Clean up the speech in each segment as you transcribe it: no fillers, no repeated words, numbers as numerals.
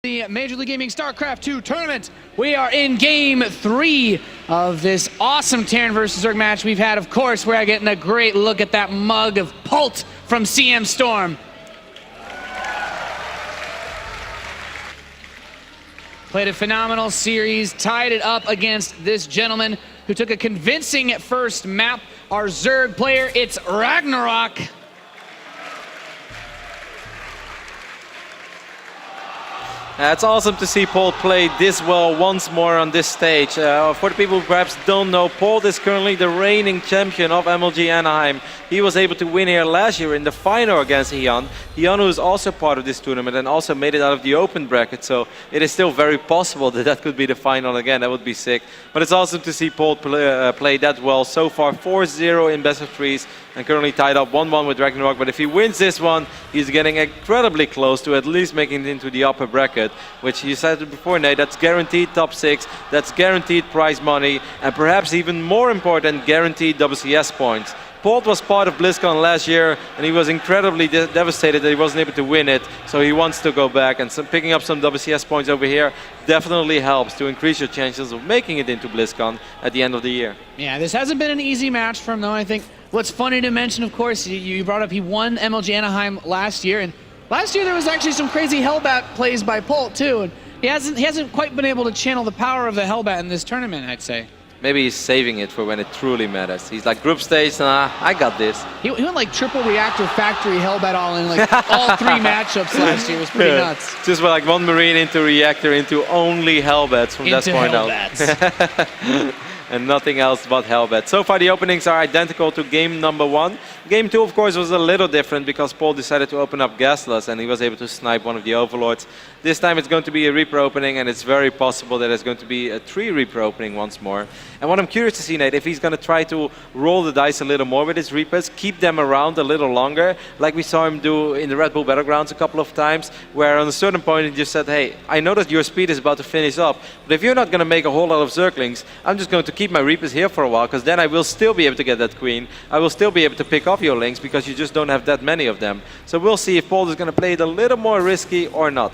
The Major League Gaming Starcraft 2 tournament. We are in game 3 of this awesome Terran versus Zerg match we've had. Of course, we're getting a great look at that mug of Polt from CM Storm. Played a phenomenal series, tied it up against this gentleman who took a convincing first map. Our Zerg player, it's RagnaroK. It's awesome to see Polt play this well once more on this stage. For the people who perhaps don't know, Polt is currently the reigning champion of MLG Anaheim. He was able to win here last year in the final against Hyun. Hyun, who is also part of this tournament and also made it out of the open bracket, so it is still very possible that that could be the final again. That would be sick. But it's awesome to see Polt play that well. So far 4-0 in best of threes and currently tied up 1-1 with RagnaroK. But if he wins this one, he's getting incredibly close to at least making it into the upper bracket, which you said before, Nate, that's guaranteed top 6, that's guaranteed prize money, and perhaps even more important, guaranteed WCS points. Polt was part of BlizzCon last year, and he was incredibly devastated that he wasn't able to win it, so he wants to go back, and picking up some WCS points over here definitely helps to increase your chances of making it into BlizzCon at the end of the year. Yeah, this hasn't been an easy match for him, though. I think what's funny to mention, of course, you brought up he won MLG Anaheim last year, and last year there was actually some crazy Hellbat plays by Polt too, and he hasn't quite been able to channel the power of the Hellbat in this tournament, I'd say. Maybe he's saving it for when it truly matters. He's like, group stage, nah, I got this. He went like triple reactor factory Hellbat all in like all 3 matchups last year. It was pretty nuts. Just like one Marine into reactor into only Hellbats from that point out. And nothing else but Hellbat. So far the openings are identical to game number 1. Game 2, of course, was a little different because Polt decided to open up Gasless and he was able to snipe one of the Overlords. This time it's going to be a Reaper opening, and it's very possible that it's going to be a 3 Reaper opening once more. And what I'm curious to see, Nate, if he's going to try to roll the dice a little more with his Reapers, keep them around a little longer, like we saw him do in the Red Bull Battlegrounds a couple of times, where on a certain point he just said, hey, I know that your speed is about to finish up, but if you're not going to make a whole lot of Zerglings, I'm just going to keep my Reapers here for a while, because then I will still be able to get that Queen. I will still be able to pick off your links because you just don't have that many of them. So we'll see if Polt is going to play it a little more risky or not.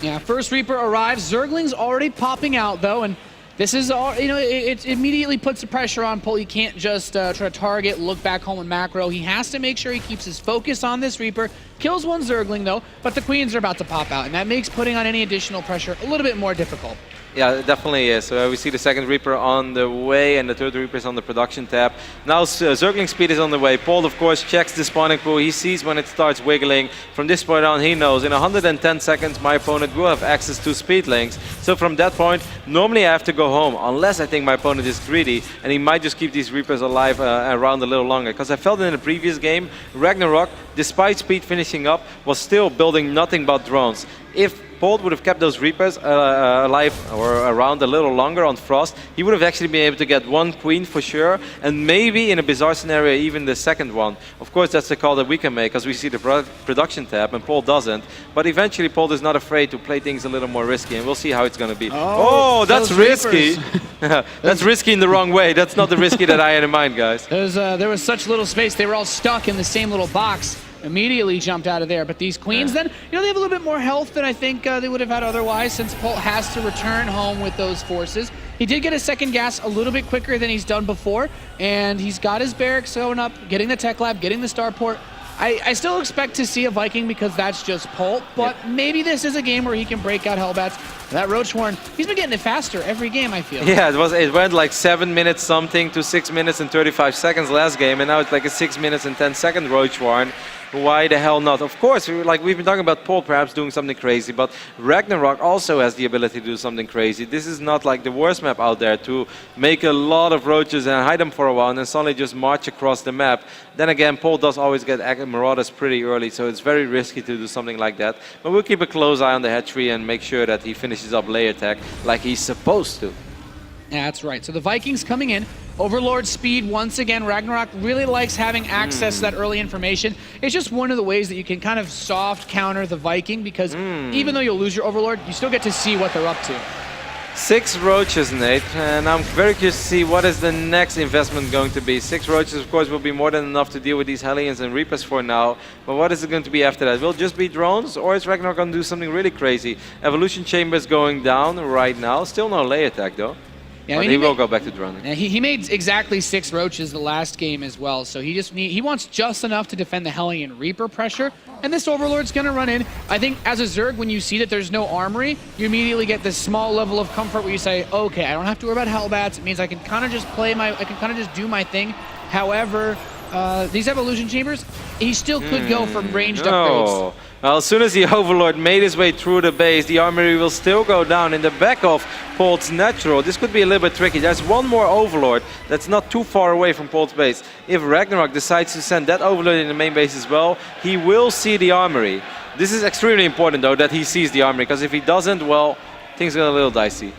Yeah, first Reaper arrives. Zergling's already popping out though, and this is all, you know, it immediately puts the pressure on Polt. He can't just try to target, look back home and macro. He has to make sure he keeps his focus on this Reaper. Kills one Zergling though, but the Queens are about to pop out, and that makes putting on any additional pressure a little bit more difficult. Yeah, it definitely is. We see the second Reaper on the way and the third Reaper is on the production tab. Now Zergling speed is on the way. Polt, of course, checks the spawning pool. He sees when it starts wiggling. From this point on, he knows in 110 seconds my opponent will have access to speed links. So from that point, normally I have to go home, unless I think my opponent is greedy, and he might just keep these Reapers alive around a little longer. Because I felt in the previous game, RagnaroK, despite speed finishing up, was still building nothing but drones. If Polt would have kept those Reapers alive or around a little longer on Frost, he would have actually been able to get one Queen for sure, and maybe in a bizarre scenario even the second one. Of course, that's the call that we can make, because we see the production tab and Polt doesn't. But eventually Polt is not afraid to play things a little more risky, and we'll see how it's going to be. Oh, that's risky. That's risky in the wrong way. That's not the risky that I had in mind, guys. There was such little space. They were all stuck in the same little box. Immediately jumped out of there. But these Queens then, you know, they have a little bit more health than I think they would have had otherwise, since Polt has to return home with those forces. He did get a second gas a little bit quicker than he's done before, and he's got his barracks going up, getting the tech lab, getting the starport. I still expect to see a Viking because that's just Polt, but maybe this is a game where he can break out Hellbats. That Roachhorn, he's been getting it faster every game, I feel. Yeah, it went like 7 minutes something to 6 minutes and 35 seconds last game, and now it's like a 6 minutes and 10 second Roachhorn. Why the hell not? Of course, like we've been talking about Polt perhaps doing something crazy, but RagnaroK also has the ability to do something crazy. This is not like the worst map out there to make a lot of roaches and hide them for a while and then suddenly just march across the map. Then again, Polt does always get Marauders pretty early, so it's very risky to do something like that. But we'll keep a close eye on the head tree and make sure that he finishes up layer tech like he's supposed to. Yeah, that's right. So the Vikings coming in. Overlord speed, once again, RagnaroK really likes having access to that early information. It's just one of the ways that you can kind of soft counter the Viking, because even though you'll lose your Overlord, you still get to see what they're up to. 6 roaches, Nate, and I'm very curious to see what is the next investment going to be. 6 roaches, of course, will be more than enough to deal with these Hellions and Reapers for now, but what is it going to be after that? Will it just be drones, or is RagnaroK going to do something really crazy? Evolution Chamber is going down right now, still no lay attack though. Yeah, but he will go back to droning. He made exactly 6 roaches the last game as well, so he wants just enough to defend the Hellion Reaper pressure, and this Overlord's gonna run in. I think as a Zerg, when you see that there's no armory, you immediately get this small level of comfort where you say, okay, I don't have to worry about Hellbats. It means I can kind of just do my thing. However, these Evolution Chambers, he still could go for ranged upgrades. Well, as soon as the Overlord made his way through the base, the armory will still go down in the back of Polt's natural. This could be a little bit tricky. There's one more Overlord that's not too far away from Polt's base. If RagnaroK decides to send that Overlord in the main base as well, he will see the armory. This is extremely important, though, that he sees the armory, because if he doesn't, well, things get a little dicey.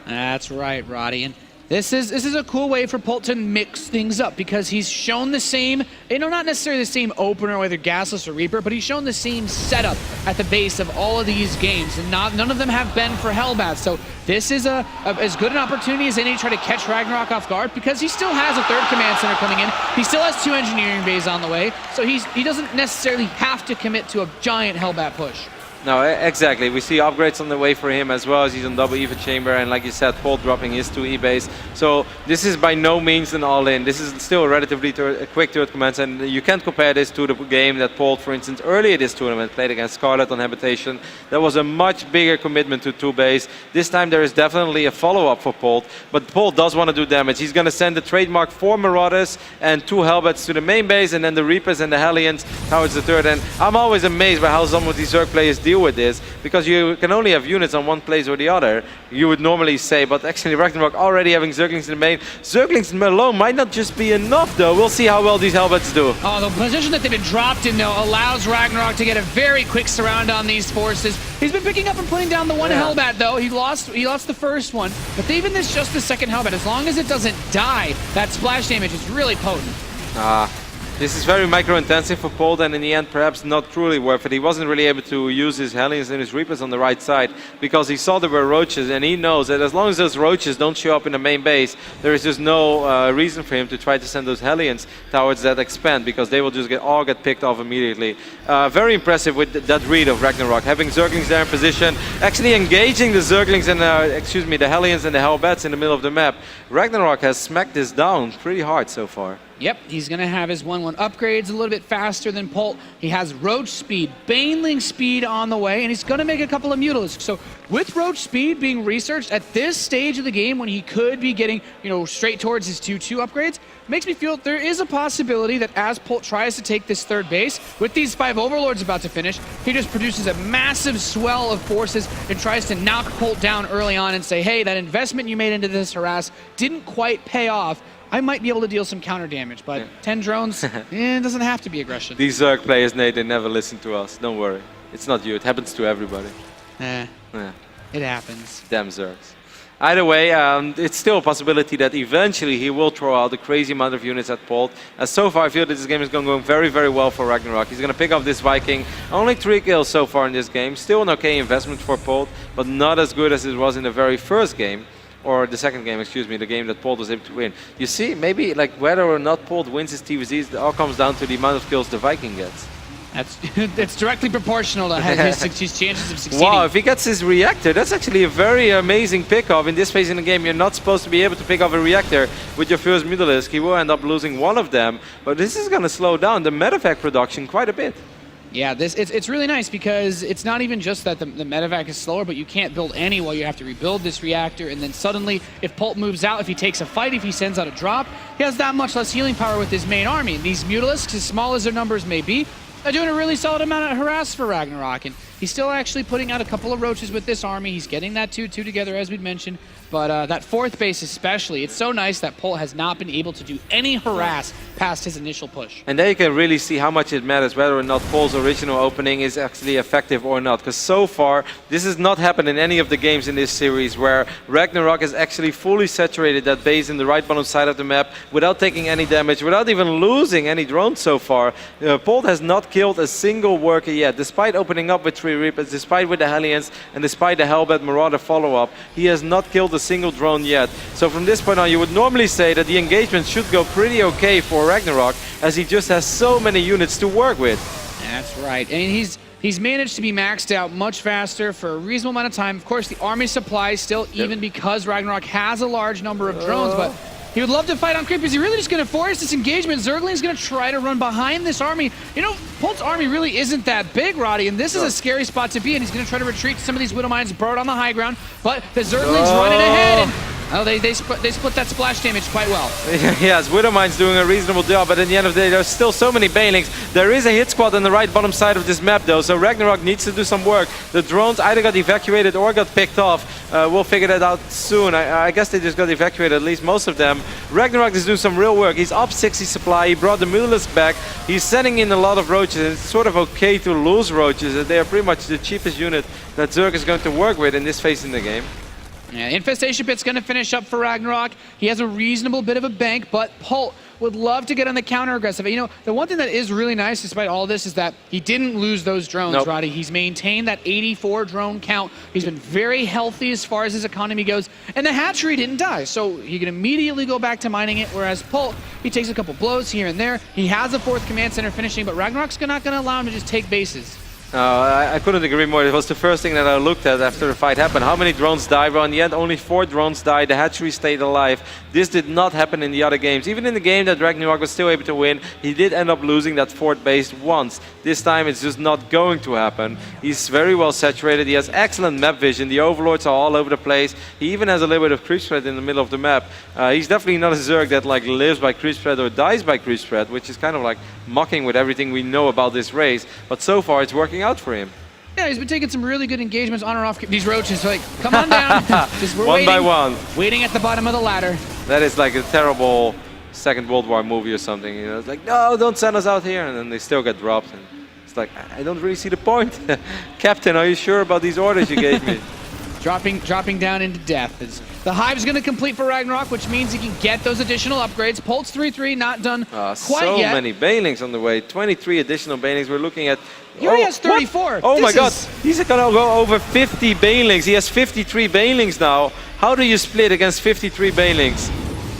That's right, Roddy. And this is a cool way for Polt to mix things up, because he's shown the same, not necessarily the same opener, whether Gasless or Reaper, but he's shown the same setup at the base of all of these games, and none of them have been for Hellbats. So this is as good an opportunity as any to try to catch RagnaroK off guard, because he still has a 3rd command center coming in. He still has 2 engineering bays on the way, so he doesn't necessarily have to commit to a giant Hellbat push. No, exactly. We see upgrades on the way for him as well, as he's on double EVA chamber, and like you said, Polt dropping his 2 E-base. So this is by no means an all-in. This is still a relatively quick 3rd command, and you can't compare this to the game that Polt, for instance, earlier this tournament played against Scarlet on Habitation. That was a much bigger commitment to 2 base. This time there is definitely a follow-up for Polt, but Polt does want to do damage. He's going to send the trademark 4 Marauders and 2 Hellbats to the main base, and then the Reapers and the Hellions towards the 3rd. And I'm always amazed by how some of these Zerg players deal with this, because you can only have units on one place or the other, you would normally say, but actually RagnaroK already having Zerglings in the main. Zerglings alone might not just be enough though. We'll see how well these Hellbats do. Oh, the position that they've been dropped in though allows RagnaroK to get a very quick surround on these forces. He's been picking up and putting down the one Hellbat though. He lost the first one, but even this just the second Hellbat, as long as it doesn't die, that splash damage is really potent. This is very micro-intensive for Polt, and in the end perhaps not truly worth it. He wasn't really able to use his Hellions and his Reapers on the right side, because he saw there were roaches, and he knows that as long as those roaches don't show up in the main base, there is just no reason for him to try to send those Hellions towards that expand, because they will just all get picked off immediately. Very impressive with that read of RagnaroK, having Zerglings there in position, actually engaging the Zerglings and the Hellions and the Hellbats in the middle of the map. RagnaroK has smacked this down pretty hard so far. Yep, he's going to have his 1-1 upgrades a little bit faster than Polt. He has Roach speed, Baneling speed on the way, and he's going to make a couple of Mutalisks. So with Roach speed being researched at this stage of the game, when he could be getting, straight towards his 2-2 upgrades, makes me feel there is a possibility that as Polt tries to take this 3rd base, with these 5 Overlords about to finish, he just produces a massive swell of forces and tries to knock Polt down early on and say, hey, that investment you made into this harass didn't quite pay off. I might be able to deal some counter damage, but 10 drones, it doesn't have to be aggression. These Zerg players, Nate, they never listen to us. Don't worry. It's not you. It happens to everybody. It happens. Damn Zergs. Either way, it's still a possibility that eventually he will throw out a crazy amount of units at Polt. As so far, I feel that this game is going very, very well for RagnaroK. He's going to pick up this Viking. Only 3 kills so far in this game. Still an okay investment for Polt, but not as good as it was in the very first game. Or the second game, excuse me, the game that Polt was able to win. You see, maybe like whether or not Polt wins his TvZs, it all comes down to the amount of kills the Viking gets. That's directly proportional to his chances of succeeding. Wow, if he gets his reactor, that's actually a very amazing pickup. In this phase in the game, you're not supposed to be able to pick up a reactor with your first Mutalisk. He will end up losing one of them, but this is going to slow down the medevac production quite a bit. Yeah, it's really nice, because it's not even just that the medevac is slower, but you can't build any while you have to rebuild this reactor, and then suddenly, if Polt moves out, if he takes a fight, if he sends out a drop, he has that much less healing power with his main army. And these Mutalisks, as small as their numbers may be, are doing a really solid amount of harass for RagnaroK, and he's still actually putting out a couple of roaches with this army. He's getting that 2-2 together, as we'd mentioned. But that fourth base especially, it's so nice that Polt has not been able to do any harass past his initial push. And there you can really see how much it matters whether or not Polt's original opening is actually effective or not. Because so far, this has not happened in any of the games in this series where RagnaroK has actually fully saturated that base in the right bottom side of the map without taking any damage, without even losing any drones so far. Polt has not killed a single worker yet, despite opening up with 3 Reapers, despite with the Hellions, and despite the Hellbat Marauder follow-up. He has not killed a single drone yet. So from this point on, you would normally say that the engagement should go pretty okay for RagnaroK, as he just has so many units to work with. That's right. I mean, he's managed to be maxed out much faster for a reasonable amount of time. Of course, the army supply is still even because RagnaroK has a large number of drones, but he would love to fight on creep. Is he really just going to force this engagement? Zergling's going to try to run behind this army. You know, Polt's army really isn't that big, Roddy, and this is a scary spot to be in. He's going to try to retreat some of these Widow Mines brought on the high ground, but the Zergling's running ahead. And they split that splash damage quite well. Yes, Widow Mine's doing a reasonable job, but at the end of the day, there's still so many banelings. There is a hit squad on the right bottom side of this map, though, so RagnaroK needs to do some work. The drones either got evacuated or got picked off. We'll figure that out soon. I guess they just got evacuated, at least most of them. RagnaroK is doing some real work. He's up 60 supply. He brought the Mutalisk back. He's sending in a lot of roaches. It's sort of okay to lose roaches. They are pretty much the cheapest unit that Zerg is going to work with in this phase in the game. Yeah, Infestation Pit's going to finish up for RagnaroK. He has a reasonable bit of a bank, but Polt would love to get on the counter-aggressive. You know, the one thing that is really nice despite all this is that he didn't lose those drones, Roddy. He's maintained that 84 drone count. He's been very healthy as far as his economy goes, and the hatchery didn't die, so he can immediately go back to mining it, whereas Polt, he takes a couple blows here and there. He has a 4th command center finishing, but RagnaroK's not going to allow him to just take bases. I couldn't agree more. It was the first thing that I looked at after the fight happened. How many drones died? Well, in the end, only 4 drones died. The hatchery stayed alive. This did not happen in the other games. Even in the game that RagnaroK was still able to win, he did end up losing that 4th base once. This time, it's just not going to happen. He's very well saturated. He has excellent map vision. The overlords are all over the place. He even has a little bit of creep spread in the middle of the map. He's definitely not a Zerg that like lives by creep spread or dies by creep spread, which is kind of like mocking with everything we know about this race. But so far, it's working out for him. Yeah, he's been taking some really good engagements on or off these roaches. Like, come on down. We're one by one. Waiting at the bottom of the ladder. That is like a terrible Second World War movie or something. You know, it's like, no, don't send us out here, and then they still get dropped. And it's like, I don't really see the point. Captain, are you sure about these orders you gave me? dropping down into death. The Hive's going to complete for RagnaroK, which means he can get those additional upgrades. Polt's 3-3, not done quite so yet. So many banelings on the way. 23 additional banelings. We're looking at... Here he has 34. What? Oh my god, he's going to go over 50 banelings. He has 53 banelings now. How do you split against 53 banelings?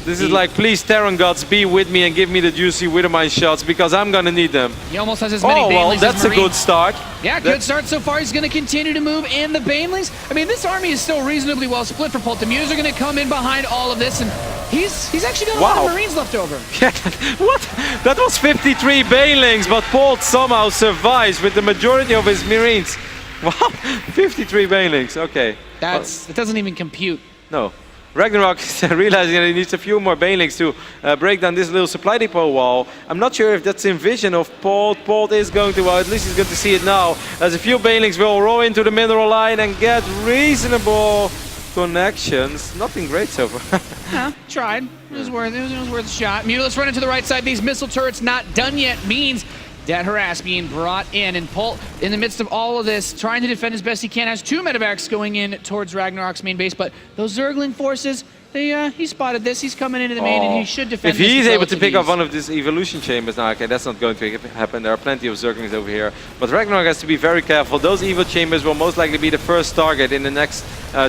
This is like, please, Terran gods, be with me and give me the juicy Widowmine shots because I'm going to need them. He almost has as many banelings well, that's a good start. Yeah, good start so far. He's going to continue to move in the banelings. I mean, this army is still reasonably well split for Polt. The Muse are going to come in behind all of this, and he's actually got a lot of Marines left over. Yeah, what? That was 53 banelings, but Polt somehow survives with the majority of his Marines. Wow, 53 banelings, okay. It doesn't even compute. No. RagnaroK is realizing that he needs a few more banelings to break down this little supply depot wall. I'm not sure if that's in vision of Polt. Polt is going to, well, at least he's going to see it now. As a few banelings will roll into the mineral line and get reasonable connections. Nothing great so far. Yeah, tried. It was worth a shot. Mutalisk running to the right side. These missile turrets not done yet means dead harass being brought in, and Polt, in the midst of all of this, trying to defend as best he can, has 2 medevacs going in towards RagnaroK's main base, but those Zergling forces, he spotted this. He's coming into the main, and he should defend this. If he's able to pick up one of these evolution chambers, now, okay, that's not going to happen. There are plenty of Zerglings over here, but RagnaroK has to be very careful. Those evo chambers will most likely be the first target in the next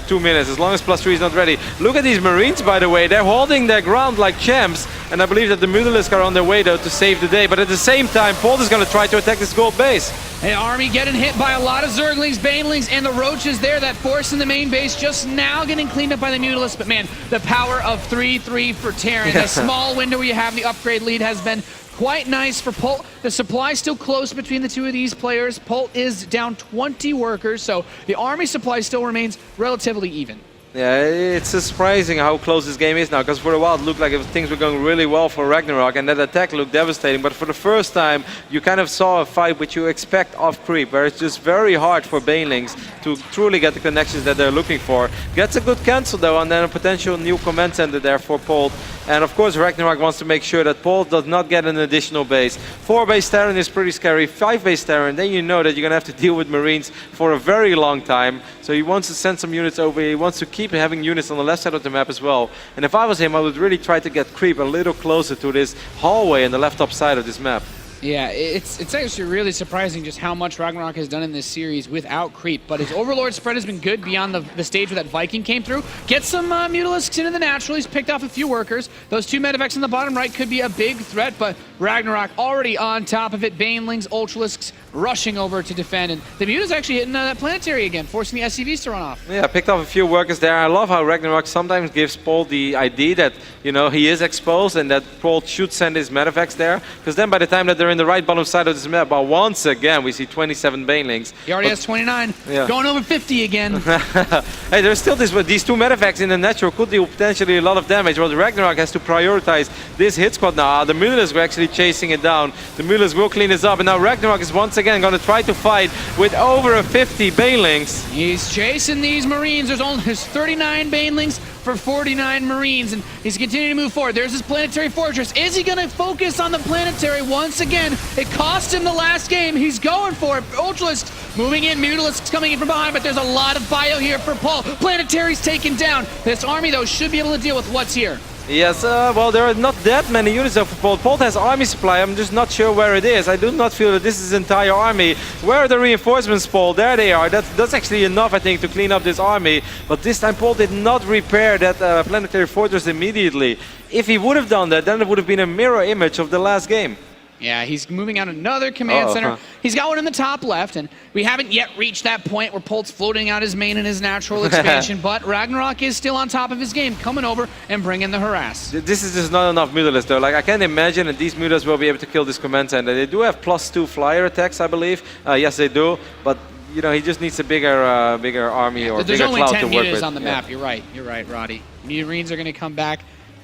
2 minutes, as long as +3 is not ready. Look at these Marines, by the way. They're holding their ground like champs, and I believe that the Mutalisk are on their way, though, to save the day. But at the same time, Polt is going to try to attack this gold base. An army getting hit by a lot of Zerglings, Banelings, and the Roaches there. That force in the main base just now getting cleaned up by the Mutalisk. But man, the power of 3-3 for Terran. A small window where you have the upgrade lead has been quite nice for Polt. The supply still close between the two of these players. Polt is down 20 workers, so the army supply still remains relatively even. Yeah, it's surprising how close this game is now, because for a while it looked like things were going really well for RagnaroK, and that attack looked devastating, but for the first time you kind of saw a fight which you expect off creep, where it's just very hard for Banelings to truly get the connections that they're looking for. Gets a good cancel though, and then a potential new command center there for Polt. And of course RagnaroK wants to make sure that Polt does not get an additional base. 4 base Terran is pretty scary, 5 base Terran, then you know that you're going to have to deal with Marines for a very long time. So he wants to send some units over, he wants to keep having units on the left side of the map as well. And if I was him, I would really try to get creep a little closer to this hallway in the left top side of this map. Yeah, it's actually really surprising just how much RagnaroK has done in this series without creep, but his Overlord spread has been good beyond the stage where that Viking came through. Get some Mutalisks into the natural, he's picked off a few workers. Those 2 Medivacs in the bottom right could be a big threat, but RagnaroK already on top of it. Banelings, Ultralisks rushing over to defend, and the Muta's actually hitting that planetary again, forcing the SCVs to run off. Yeah, picked off a few workers there. I love how RagnaroK sometimes gives Polt the idea that, you know, he is exposed and that Polt should send his Medivacs there, because then by the time that they're in the right bottom side of this map, but once again we see 27 Banelings. He already has 29, yeah. Going over 50 again. Hey, there's still these 2 Medivacs in the natural could do potentially a lot of damage, but RagnaroK has to prioritize this hit squad now. The Mutalisks are actually chasing it down. The Mutalisks will clean this up, and now RagnaroK is once again going to try to fight with over 50 Banelings. He's chasing these Marines. There's 39 Banelings for 49 Marines, and he's continuing to move forward. There's his planetary fortress. Is he going to focus on the planetary once again? It cost him the last game. He's going for it. Ultralisks moving in, Mutalisks coming in from behind, but there's a lot of bio here for Paul. Planetary's taken down. This army, though, should be able to deal with what's here. Yes, well, there are not that many units of Polt. Polt has army supply, I'm just not sure where it is. I do not feel that this is entire army. Where are the reinforcements, Polt? There they are. That's actually enough, I think, to clean up this army. But this time Polt did not repair that planetary fortress immediately. If he would have done that, then it would have been a mirror image of the last game. Yeah, he's moving out another command center. He's got one in the top left, and we haven't yet reached that point where Polt's floating out his main and his natural expansion, but RagnaroK is still on top of his game, coming over and bringing the harass. This is just not enough Mutalisks, though. Like, I can't imagine that these Mutalisks will be able to kill this command center. They do have +2 flyer attacks, I believe. Yes, they do, but you know, he just needs a bigger army or bigger cloud to work with. There's only 10 Mutas on the map. You're right, Roddy. Marines are going to come back.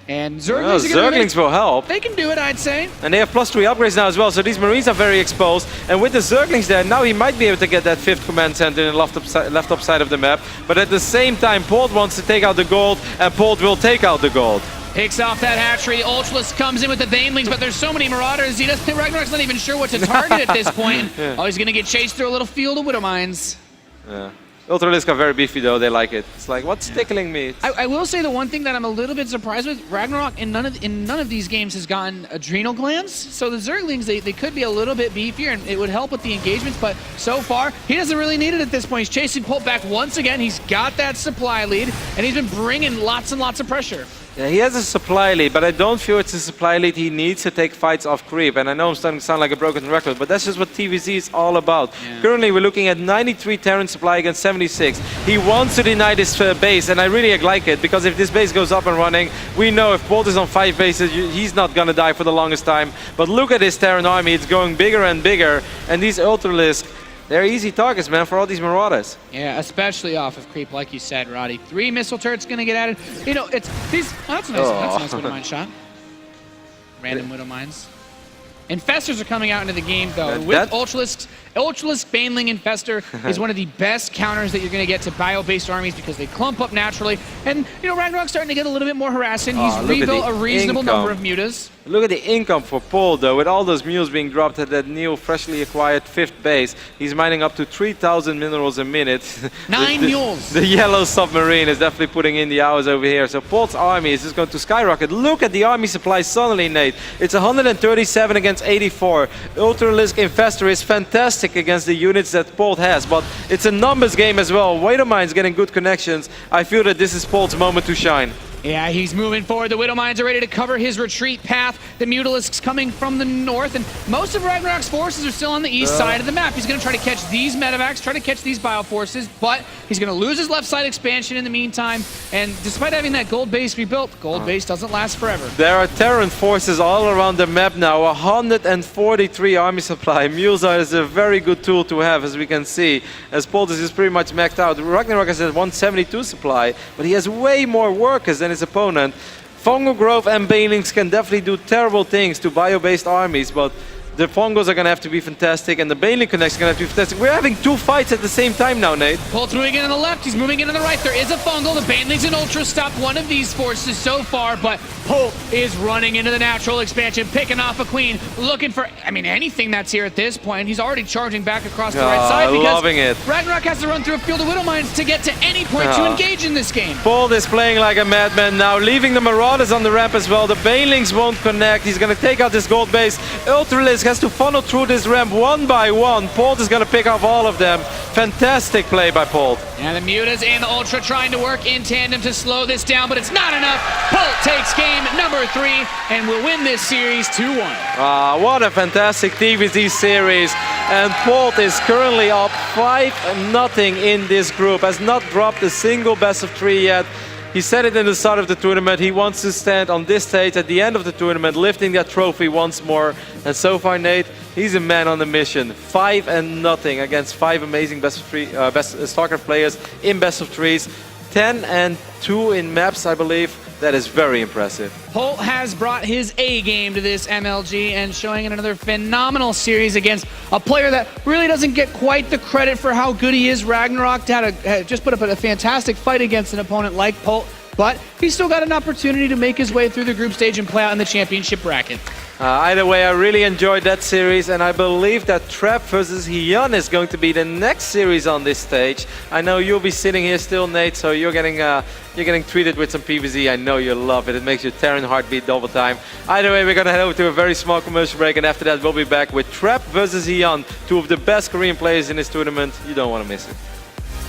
And Zerglings will help. They can do it, I'd say. And they have +3 upgrades now as well, so these Marines are very exposed. And with the Zerglings there, now he might be able to get that 5th command center in the left up side of the map. But at the same time, Polt wants to take out the gold, and Polt will take out the gold. Picks off that hatchery. Ultralisk comes in with the Banelings, but there's so many Marauders, RagnaroK's not even sure what to target at this point. Yeah. Oh, he's going to get chased through a little field of Widow Mines. Yeah. Ultralisks are very beefy though, they like it. It's like, what's tickling me? I will say the one thing that I'm a little bit surprised with, RagnaroK in none of these games has gotten adrenal glands. So the Zerglings, they could be a little bit beefier and it would help with the engagements, but so far, he doesn't really need it at this point. He's chasing Polt back once again. He's got that supply lead and he's been bringing lots and lots of pressure. Yeah, he has a supply lead, but I don't feel it's a supply lead he needs to take fights off creep. And I know I'm starting to sound like a broken record, but that's just what TvZ is all about. Yeah. Currently, we're looking at 93 Terran supply against 76. He wants to deny this base, and I really like it, because if this base goes up and running, we know if Polt is on 5 bases, he's not going to die for the longest time. But look at this Terran army, it's going bigger and bigger, and these Ultralisks, they're easy targets, man, for all these Marauders. Yeah, especially off of creep, like you said, Roddy. 3 missile turrets gonna get added. You know, it's these. Oh, that's a nice Widow Mine shot. Random Widow Mines. Infestors are coming out into the game, though. With Ultralisk Banelings Infestor is one of the best counters that you're going to get to bio-based armies because they clump up naturally. And, you know, RagnaroK's starting to get a little bit more harassing. He's rebuilt a reasonable number of Mutas. Look at the income for Polt, though, with all those mules being dropped at that new, freshly acquired 5th base. He's mining up to 3,000 minerals a minute. 9 mules! The yellow submarine is definitely putting in the hours over here. So Polt's army is just going to skyrocket. Look at the army supply suddenly, Nate. It's 137 against 84. Ultralisk Infestor is fantastic against the units that Polt has, but it's a numbers game as well. Widow Mine's getting good connections. I feel that this is Polt's moment to shine. Yeah, he's moving forward. The Widowmines are ready to cover his retreat path. The Mutalisk's coming from the north, and most of RagnaroK's forces are still on the east side of the map. He's going to try to catch these medevacs, try to catch these bioforces, but he's going to lose his left side expansion in the meantime. And despite having that gold base rebuilt, gold base doesn't last forever. There are Terran forces all around the map now. 143 army supply. Muleside is a very good tool to have, as we can see, as Polt is pretty much maxed out. RagnaroK has 172 supply, but he has way more workers than his opponent. Fungal Grove and Banelings can definitely do terrible things to bio-based armies, but the Fungals are going to have to be fantastic, and the Baneling Connects are going to have to be fantastic. We're having two fights at the same time now, Nate. Polt's moving in on the left, he's moving in on the right. There is a Fungal. The Banelings and Ultra stopped one of these forces so far, but Polt is running into the natural expansion, picking off a Queen, looking for, I mean, anything that's here at this point. He's already charging back across the right side because loving it. RagnaroK has to run through a field of Widowmines to get to any point to engage in this game. Polt is playing like a madman now, leaving the Marauders on the ramp as well. The Banelings won't connect. He's going to take out this gold base. Ultralisk has to funnel through this ramp one by one. Polt is going to pick off all of them. Fantastic play by Polt. And the Mutas and the Ultra trying to work in tandem to slow this down, but it's not enough. Polt takes game number 3 and will win this series 2-1. What a fantastic TvZ series. And Polt is currently up 5-0 in this group. Has not dropped a single best of 3 yet. He said it in the start of the tournament. He wants to stand on this stage at the end of the tournament, lifting that trophy once more. And so far, Nate, he's a man on a mission. 5-0 against 5 amazing best Starcraft players in best of 3s. 10-2 in maps, I believe. That is very impressive. Polt has brought his A game to this MLG and showing another phenomenal series against a player that really doesn't get quite the credit for how good he is. RagnaroK had just put up a fantastic fight against an opponent like Polt, but he's still got an opportunity to make his way through the group stage and play out in the championship bracket. Either way, I really enjoyed that series, and I believe that Trap versus Hyun is going to be the next series on this stage. I know you'll be sitting here still, Nate, so you're getting treated with some PvZ. I know you love it. It makes your Terran heart beat double time. Either way, we're going to head over to a very small commercial break, and after that, we'll be back with Trap versus Hyun, two of the best Korean players in this tournament. You don't want to miss it.